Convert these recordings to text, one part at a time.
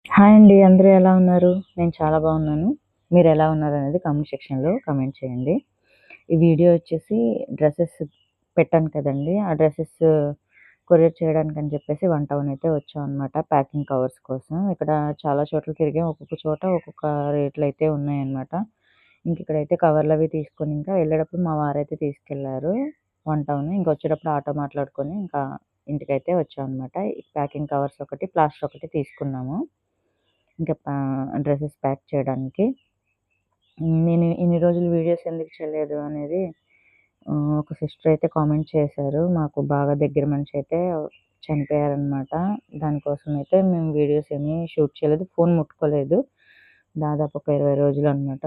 Hi అండి. అందరూ ఎలా ఉన్నారు? నేను చాలా బాగున్నాను. మీరెలా ఉన్నారనేది కామెంట్ సెక్షన్‌లో కామెంట్ చేయండి. ఈ వీడియో వచ్చేసి డ్రెసెస్ పెట్టాను కదండీ! ఆ డ్రెసెస్ కొరియర్ చేయడానికని చెప్పేసి వన్ టౌన్ అయితే వచ్చామనమాట ప్యాకింగ్ కవర్స్ కోసం. ఇక్కడ చాలా చోట్ల తిరిగాం. ఒక్కొక్క చోట ఒక్కొక్క రేట్లయితే ఉన్నాయన్నమాట. ఇక్కడైతే కవర్లవి తీసుకొని ఇంకా వెళ్ళేటప్పుడు మా వారైతే తీసుకెళ్లారు వన్ టౌన్. ఇంకొచ్చేటప్పుడు ఆటో మాట్లాడుకొని ఇంకా ఇంటికైతే వచ్చామనమాట. ఈ ప్యాకింగ్ కవర్స్ ఒకటి, ప్లాస్టర్ ఒకటి తీసుకున్నాము. ఇంకా డ్రెసెస్ ప్యాక్ చేయడానికి. నేను ఇన్ని రోజులు వీడియోస్ ఎందుకు చేయలేదు అనేది ఒక సిస్టర్ అయితే కామెంట్ చేశారు. మాకు బాగా దగ్గర మనిషి అయితే చనిపోయారనమాట. దానికోసం అయితే మేము వీడియోస్ ఏమీ షూట్ చేయలేదు. ఫోన్ ముట్టుకోలేదు. దాదాపు ఒక 20 రోజులు అనమాట.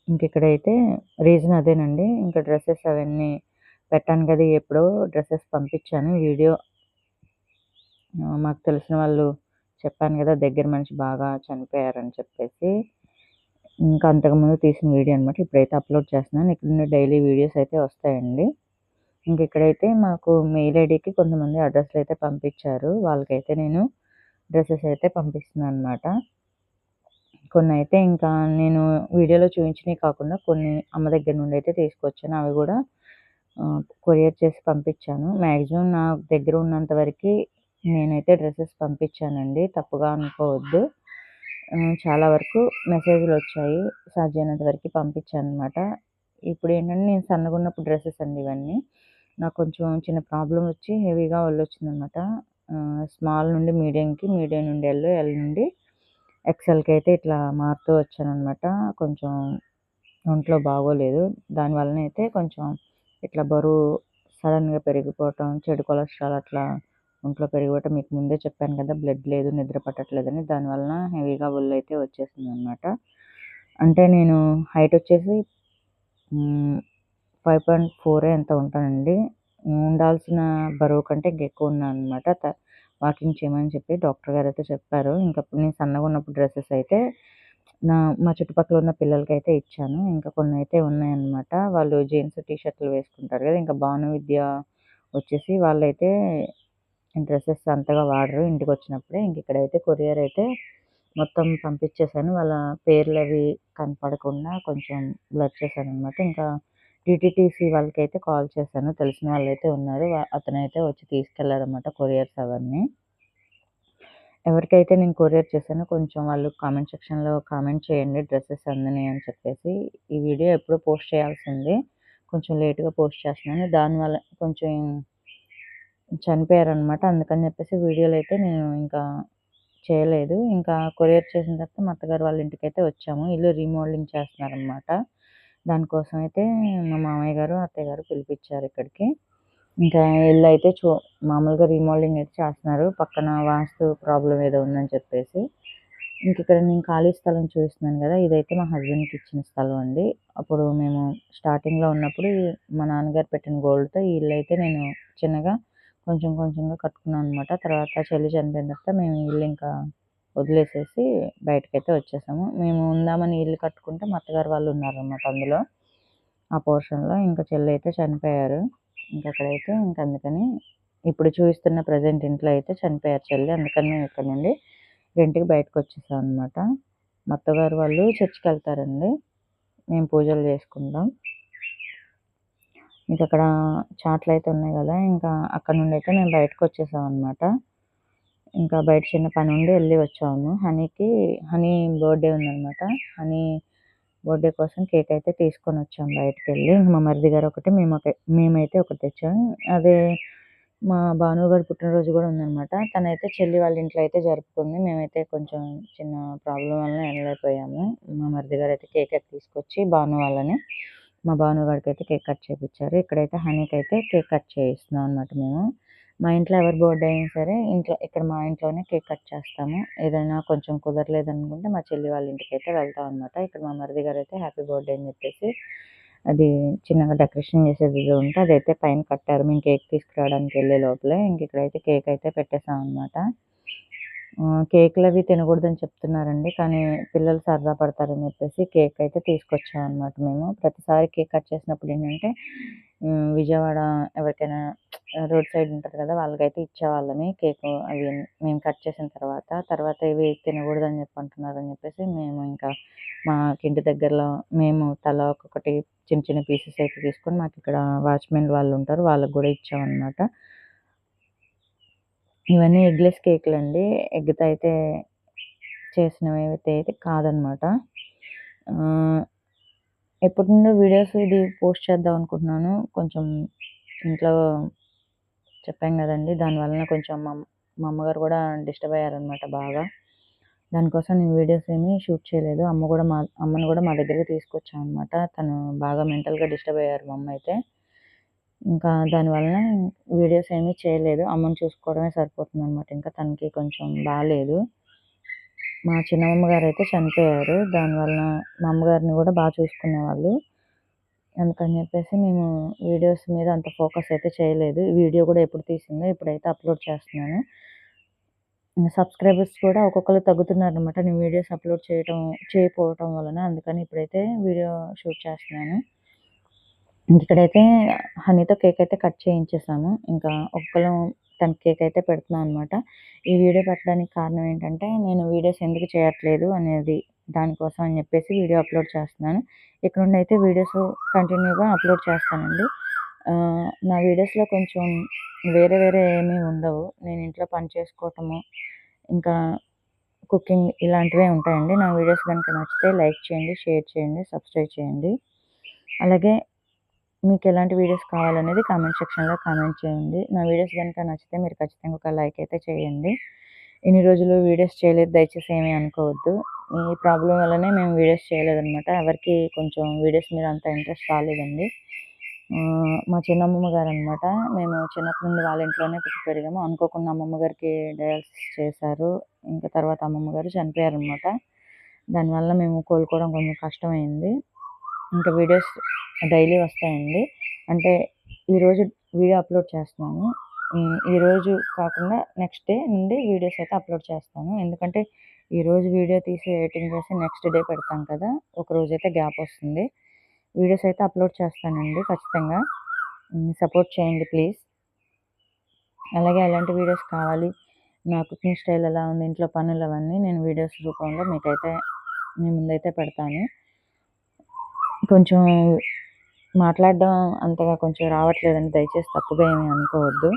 ఇక్కడైతే రీజన్ అదేనండి. ఇంకా డ్రెసెస్ అవన్నీ పెట్టాను కదా! ఎప్పుడో డ్రెసెస్ పంపించాను. వీడియో మాకు తెలిసిన వాళ్ళు చెప్పాను కదా! దగ్గర మనిషి బాగా చనిపోయారని చెప్పేసి. ఇంకా అంతకుముందు తీసిన వీడియో అనమాట. ఇప్పుడైతే అప్‌లోడ్ చేస్తున్నాను. ఇక్కడ నుండి డైలీ వీడియోస్ అయితే వస్తాయండి. ఇక్కడైతే మాకు మెయిల్ ఐడీకి కొంతమంది అడ్రస్‌లయితే పంపించారు. వాళ్ళకైతే నేను డ్రెసెస్ అయితే పంపిస్తున్నాననమాట. కొన్నైతే ఇంకా నేను వీడియోలో చూపించినవి కాకుండా కొన్ని అమ్మ దగ్గర నుండి అయితే తీసుకొచ్చాను. అవి కూడా కొరియర్ చేసి పంపించాను. మాక్సిమం నా దగ్గర ఉన్నంత వరకి నేనైతే డ్రెసెస్ పంపించానండి. తప్పుగా అనుకోవద్దు. చాలా వరకు మెసేజ్‌లొచ్చాయి. సాధ్యమైనంత వరకి పంపించాననమాట. ఇప్పుడేంటంటే నేను సన్నగున్నప్పుడు డ్రెసెస్ అండి ఇవన్నీ. నాకు కొంచెం చిన్న ప్రాబ్లమ్ వచ్చి హెవీగా ఒళ్ళొచ్చిందనమాట. స్మాల్ నుండి మీడియంకి, మీడియం నుండి ఎల్, ఎల్ నుండి ఎక్సెల్‌కి అయితే ఇట్లా మారుతూ వచ్చాననమాట. కొంచెం ఒంట్లో బాగోలేదు. దానివలన అయితే కొంచెం ఇట్లా బరువు సడెన్‌గా పెరిగిపోవటం, చెడు కొలెస్ట్రాల్ అట్లా ఒంట్లో పెరిగిపోవటం మీకు ముందే చెప్పాను కదా! బ్లడ్ లేదు, నిద్ర పట్టట్లేదని. దానివలన హెవీగా ఒళ్ళైతే వచ్చేసిందనమాట. అంటే నేను హైట్ వచ్చేసి 5.4 ఎంతో ఉంటానండి. ఉండాల్సిన బరువు కంటే ఇంకెక్కువ ఉన్నాననమాట. వాకింగ్ చేయమని చెప్పి డాక్టర్ గారైతే చెప్పారు. ఇంకప్పుడు నేను సన్నగున్నప్పుడు డ్రెసెస్ అయితే మా చుట్టుపక్కల ఉన్న పిల్లలకైతే ఇచ్చాను. ఇంకా కొన్నైతే ఉన్నాయన్నమాట. వాళ్ళు జీన్స్, టీ షర్టులు వేసుకుంటారు కదా! ఇంకా భాను విద్య వచ్చేసి వాళ్ళైతే డ్రెసెస్ అంతగా వాడరు ఇంటికొచ్చినప్పుడే. ఇక్కడైతే కొరియర్ అయితే మొత్తం పంపించేసాను. వాళ్ళ పేర్లవి కనపడకుండా కొంచెం బ్లర్ చేశాననమాట. ఇంకా టీటీటీసీ వాళ్ళకైతే కాల్ చేశాను. తెలిసిన వాళ్ళైతే ఉన్నారు. అతనైతే వచ్చి తీసుకెళ్లారనమాట కొరియర్స్ అవన్నీ. ఎవరికైతే నేను కొరియర్ చేశానో కొంచెం వాళ్ళు కామెంట్ సెక్షన్‌లో కామెంట్ చేయండి డ్రెసెస్ అందినాయి అని చెప్పేసి. ఈ వీడియో ఎప్పుడో పోస్ట్ చేయాల్సింది. కొంచెం లేట్‌గా పోస్ట్ చేస్తున్నాను. దానివల్ల కొంచెం చనిపోయారనమాట. అందుకని చెప్పేసి వీడియోలు అయితే నేను ఇంకా చేయలేదు. ఇంకా కొరియర్ చేసిన తర్వాత మా అత్తగారు వాళ్ళ ఇంటికైతే వచ్చాము. ఇల్లు రీమోడలింగ్ చేస్తున్నారనమాట. దానికోసం అయితే మా మామయ్య గారు, అత్తయ్య గారు పిలిపిచ్చారు ఇక్కడికి. ఇంకా ఇల్లయితే మామూలుగా రీమోడలింగ్ అయితే చేస్తున్నారు. పక్కన వాస్తు ప్రాబ్లమ్ ఏదో ఉందని చెప్పేసి. ఇక్కడ నేను ఖాళీ స్థలం చూపిస్తున్నాను కదా! ఇదైతే మా హస్బెండ్‌కి ఇచ్చిన స్థలం అండి. అప్పుడు మేము స్టార్టింగ్‌లో ఉన్నప్పుడు మా నాన్నగారు పెట్టిన గోల్డ్‌తో ఈ ఇల్లయితే నేను చిన్నగా కొంచెం కొంచెంగా కట్టుకున్నాను అనమాట. తర్వాత చెల్లి చనిపోయిన తర్వాత మేము ఈ ఇల్లు ఇంకా వదిలేసేసి బయటకైతే వచ్చేసాము. మేము ఉందామని ఇల్లు కట్టుకుంటే మా అత్తగారు వాళ్ళు ఉన్నారనమాట అందులో. ఆ పోర్షన్‌లో. ఇంకా చెల్లయితే చనిపోయారు. అక్కడైతే అందుకని ఇప్పుడు చూపిస్తున్న ప్రెజెంట్ ఇంట్లో అయితే చనిపోయారు చెల్లి. అందుకని మేము ఇక్కడ నుండి రెంట్‌కి బయటకొచ్చేసామనమాట. మా అత్తగారు వాళ్ళు చర్చ్‌కెళ్తారండి. మేము పూజలు చేసుకుంటాం. అక్కడ చాట్లయితే ఉన్నాయి గదా! ఇంకా అక్కడ నుండైతే మేము బయటకొచ్చేసామనమాట. ఇంకా బయట చిన్న పనుండి ఎళ్లి వచ్చాము. హనీ బర్త్‌డే ఉందనమాట. హనీ బర్త్‌డే కోసం కేక్ అయితే తీసుకొనొచ్చాం బయటికెళ్ళి. మా మరిది గారు ఒకటి, మేమైతే ఒకటి తెచ్చాం. అదే మా భాను గారి పుట్టినరోజు గూడా ఉందనమాట. తనైతే చెల్లి వాళ్ళ ఇంట్లో అయితే జరుపుకుంది. మేమైతే కొంచెం చిన్న ప్రాబ్లమ్ వలన ఎళ్ళలేకపోయాము. మా మరిది గారైతే కేక్ అయితే తీసుకొచ్చి మా భాను గాడికైతే కేక్ కట్ చేపిచ్చారు. ఇక్కడైతే హనీకైతే కేక్ కట్ చేయిస్తున్నాం అనమాట మేము. మా ఇంట్లో ఎవరి బర్త్‌డే అయినా సరే ఇక్కడ మా ఇంట్లోనే కేక్ కట్ చేస్తాము. ఏదైనా కొంచెం కుదరలేదనుకుంటే మా చెల్లి వాళ్ళ ఇంటికైతే వెళ్తాం అనమాట. ఇక్కడ మా మరిది గారైతే హ్యాపీ బర్త్‌డే అని చెప్పేసి అది చిన్నగా డెకరేషన్ చేసేది ఏదో ఉంటే అదైతే పైన కట్టారు. మేము కేక్ తీసుకురావడానికి వెళ్ళే లోపలే. ఇక్కడైతే కేక్ అయితే పెట్టేసామనమాట. కేకులవి తినకూడదని చెప్తున్నారండి. కానీ పిల్లలు సరదా పడతారని చెప్పేసి కేక్ అయితే తీసుకొచ్చామనమాట మేము. ప్రతిసారి కేక్ కట్ చేసినప్పుడు ఏంటంటే విజయవాడ ఎవరికైనా రోడ్ సైడ్ ఉంటారు కదా! వాళ్ళకైతే ఇచ్చేవాళ్ళమి కేకు అవి మేము కట్ చేసిన తర్వాత. తర్వాత ఇవి తినకూడదని చెప్పి అంటున్నారని చెప్పేసి మేము ఇంకా మాకింటి దగ్గరలో మేము తలా ఒక్కొక్కటి చిన్న చిన్న పీసెస్ అయితే తీసుకొని మాకిక్కడ వాచ్‌మెన్ వాళ్ళు ఉంటారు. వాళ్ళకి గూడా ఇచ్చామనమాట. ఇవన్నీ ఎగ్‌లెస్ కేకులండి. ఎగ్‌తో అయితే చేసినవైతే కాదనమాట. ఎప్పటి నుండో వీడియోస్ ఇది పోస్ట్ చేద్దాం అనుకుంటున్నాను. కొంచెం ఇంట్లో చెప్పాం గదండీ! దానివలన కొంచెం మా అమ్మగారు గూడా డిస్టర్బ్ అయ్యారనమాట బాగా. దానికోసం నేను వీడియోస్ ఏమి షూట్ చేయలేదు. అమ్మని గూడా మా దగ్గరికి తీసుకొచ్చామనమాట. తను బాగా మెంటల్‌గా డిస్టర్బ్ అయ్యారు మా అమ్మయితే. ఇంకా దానివలన వీడియోస్ ఏమీ చేయలేదు. అమ్మని చూసుకోవడమే సరిపోతుందనమాట. ఇంకా తనకి కొంచెం బాలేదు. మా చిన్నమ్మమ్మ గారైతే చనిపోయారు. దానివలన మా అమ్మగారిని గూడా చూసుకునేవాళ్ళు. అందుకని జెప్పేసి మేము వీడియోస్ మీద అంత ఫోకస్ అయితే చేయలేదు. వీడియో గూడా ఎప్పుడు తీసిందో ఇప్పుడైతే అప్‌లోడ్ చేస్తున్నాను. సబ్స్క్రైబర్స్ కూడా ఒక్కొక్కళ్ళు తగ్గుతున్నారనమాట. నేను వీడియోస్ అప్‌లోడ్ చేయకపోవటం వలన. అందుకని ఇప్పుడైతే వీడియో షూట్ చేస్తున్నాను. ఇక్కడైతే హనీతో కేక్ అయితే కట్ చేయించేసాము. ఇంకా ఒక్కళ్ళం తనకి కేక్ అయితే పెడుతున్నాం అనమాట. ఈ వీడియో పెట్టడానికి కారణం ఏంటంటే, నేను వీడియోస్ ఎందుకు చేయట్లేదు అనేది దానికోసం అని చెప్పేసి వీడియో అప్‌లోడ్ చేస్తున్నాను. ఇక నుండి అయితే వీడియోస్ కంటిన్యూగా అప్‌లోడ్ చేస్తానండి. నా వీడియోస్‌లో కొంచెం వేరే వేరే ఏమీ ఉండవు. నేను ఇంట్లో పని చేసుకోవటము, ఇంకా కుకింగ్ ఇలాంటివే ఉంటాయండి. నా వీడియోస్ గనుక నచ్చితే లైక్ చేయండి, షేర్ చేయండి, సబ్స్క్రైబ్ చేయండి. అలాగే మీకు ఎలాంటి వీడియోస్ కావాలనేది కామెంట్ సెక్షన్‌లో కామెంట్ చేయండి. నా వీడియోస్ గనుక నచ్చితే మీరు ఖచ్చితంగా ఒక లైక్ అయితే చేయండి. ఇన్ని రోజులు వీడియోస్ చేయలేదు, దయచేసి ఏమీ అనుకోవద్దు. ఈ ప్రాబ్లమ్ వల్లనే మేము వీడియోస్ చేయలేదనమాట. ఎవరికీ కొంచెం వీడియోస్ మీద అంత ఇంట్రెస్ట్ రాలేదండి. మా చిన్నమ్మమ్మ గారనమాట. మేము చిన్నప్పటి నుండి వాళ్ళ ఇంట్లోనే పుట్టి పెరిగాము. అనుకోకుండా అమ్మమ్మ గారికి డయాలిసిస్ చేశారు. ఇంకా తర్వాత అమ్మమ్మ గారు చనిపోయారనమాట. దానివల్ల మేము కోలుకోవడం కొంచెం కష్టమైంది. ఇంకా వీడియోస్ డైలీ వస్తాయండి. అంటే ఈరోజు వీడియో అప్‌లోడ్ చేస్తున్నాను. ఈరోజు కాకుండా నెక్స్ట్ డే నుండి వీడియోస్ అయితే అప్‌లోడ్ చేస్తాను. ఎందుకంటే ఈరోజు వీడియో తీసి ఎడిటింగ్ చేసి నెక్స్ట్ డే పెడతాం కదా! ఒకరోజైతే గ్యాప్ వస్తుంది. వీడియోస్ అయితే అప్‌లోడ్ చేస్తానండి ఖచ్చితంగా. సపోర్ట్ చేయండి ప్లీజ్. అలాగే ఎలాంటి వీడియోస్ కావాలి, నా కుకింగ్ స్టైల్ ఎలా ఉంది, ఇంట్లో పనులు అవన్నీ నేను వీడియోస్ రూపంలో మీకైతే మీ ముందైతే పెడతాను. కొంచెం మాట్లాడడం అంతగా కొంచెం రావట్లేదండి. దయచేసి తప్పుగా ఏమీ అనుకోవద్దు.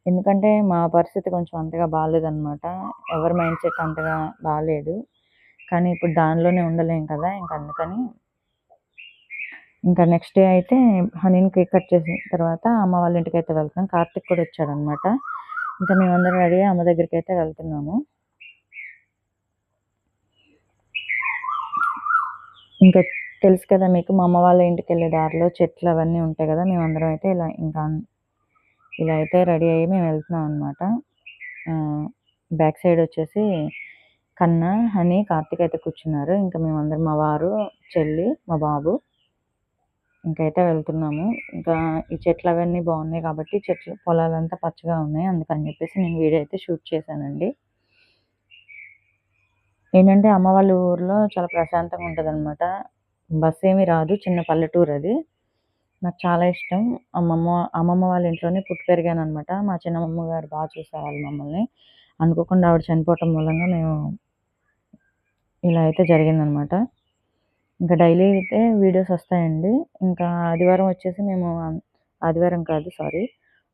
ఎందుకంటే మా పరిస్థితి కొంచెం అంతగా బాలేదనమాట. ఎవరి మైండ్ సెట్ అంతగా బాలేదు. కానీ ఇప్పుడు దానిలోనే ఉండలేం కదా! అందుకని ఇంకా నెక్స్ట్ డే అయితే హనీని కేక్ కట్ చేసిన తర్వాత అమ్మ వాళ్ళ ఇంటికైతే వెళ్తాం. కార్తీక్ కూడా వచ్చాడనమాట. ఇంకా మేమందరం రెడీ అయ్యి అమ్మ దగ్గరికైతే వెళ్తున్నాము. ఇంకా తెలుసు కదా మీకు, మా అమ్మ వాళ్ళ ఇంటికెళ్ళే దారిలో చెట్లు అవన్నీ ఉంటాయి కదా! మేమందరం అయితే ఇలా అయితే రెడీ అయ్యి మేము వెళ్తున్నాం అనమాట. బ్యాక్ సైడ్ వచ్చేసి కన్న, హనీ, కార్తీక్ అయితే కూర్చున్నారు. ఇంకా మేమందరం మా వారు, చెల్లి, మా బాబు ఇంకైతే వెళ్తున్నాము. ఇంకా ఈ చెట్లు అవన్నీ బాగున్నాయి కాబట్టి పొలాలంతా పచ్చగా ఉన్నాయి. అందుకని చెప్పేసి నేను వీడియో అయితే షూట్ చేశానండి. ఏంటంటే అమ్మ వాళ్ళ ఊర్లో చాలా ప్రశాంతంగా ఉంటదనమాట. బస్ ఏమీ రాదు. చిన్న పల్లెటూరు అది. నాకు చాలా ఇష్టం. అమ్మమ్మ వాళ్ళ ఇంట్లోనే పుట్టి పెరిగాననమాట. మా చిన్నమ్మమ్మ గారు చూసేవాళ్ళు మమ్మల్ని. అనుకోకుండా ఆవిడ చనిపోవటం మూలంగా మేము ఇలా అయితే జరిగిందనమాట. ఇంకా డైలీ అయితే వీడియోస్ వస్తాయండి. ఇంకా ఆదివారం వచ్చేసి మేము ఆదివారం కాదు సారీ.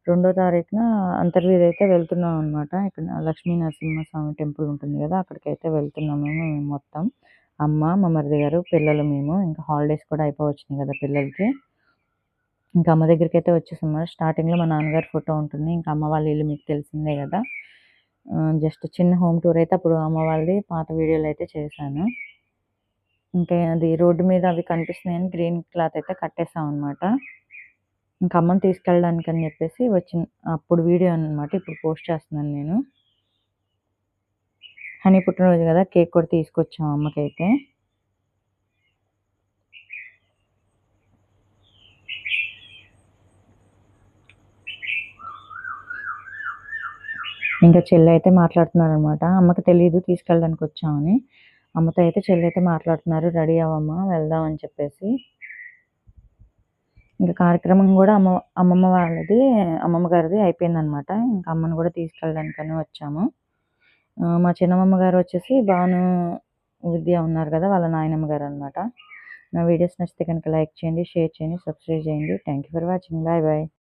2వ తారీఖున అంతర్వేది అయితే వెళ్తున్నాం అనమాట. ఇక్కడ లక్ష్మీ నరసింహస్వామి టెంపుల్ ఉంటుంది కదా! అక్కడికైతే వెళ్తున్నాం మేము మొత్తం. అమ్మ, మా మరిది గారు, పిల్లలు మేము. ఇంకా హాలిడేస్ కూడా అయిపోవచ్చినాయి కదా పిల్లలకి. ఇంకా అమ్మ దగ్గరికైతే వచ్చేసాము. స్టార్టింగ్‌లో మా నాన్నగారి ఫోటో ఉంటుంది. ఇంకా అమ్మ వాళ్ళ ఇల్లు మీకు తెలిసిందే కదా! జస్ట్ చిన్న హోమ్ టూర్ అయితే అప్పుడు అమ్మ వాళ్ళది పాత వీడియోలు అయితే చేశాను. ఇంకా అది రోడ్డు మీద అవి కనిపిస్తున్నాయని గ్రీన్ క్లాత్ అయితే కట్టేసామనమాట. ఇంకా అమ్మని తీసుకెళ్ళడానికని చెప్పేసి అప్పుడు వీడియో అనమాట. ఇప్పుడు పోస్ట్ చేస్తున్నాను నేను. హనీ పుట్టినరోజు కదా! కేక్ కూడా తీసుకొచ్చాం అమ్మకైతే. ఇంక ఇంకా చెల్లి అయితే మాట్లాడుతున్నారనమాట. అమ్మకి తెలీదు తీసుకెళ్ళడానికి వచ్చామని. అమ్మతో అయితే చెల్లి అయితే మాట్లాడుతున్నారు, రెడీ అవ్వమ్మా వెళ్దాం అని చెప్పేసి. ఇంకా కార్యక్రమం కూడా అమ్మమ్మ గారిది అయిపోయిందనమాట. ఇంకా అమ్మను కూడా తీసుకెళ్ళడానికని వచ్చాము. మా చిన్నమ్మమ్మ గారు వచ్చేసి భాను విద్య ఉన్నారు కదా, వాళ్ళ నాయనమ్మ గారు అనమాట. నా వీడియోస్ నచ్చితే కనుక లైక్ చేయండి, షేర్ చేయండి, సబ్స్క్రైబ్ చేయండి. Thank you for watching. Bye bye.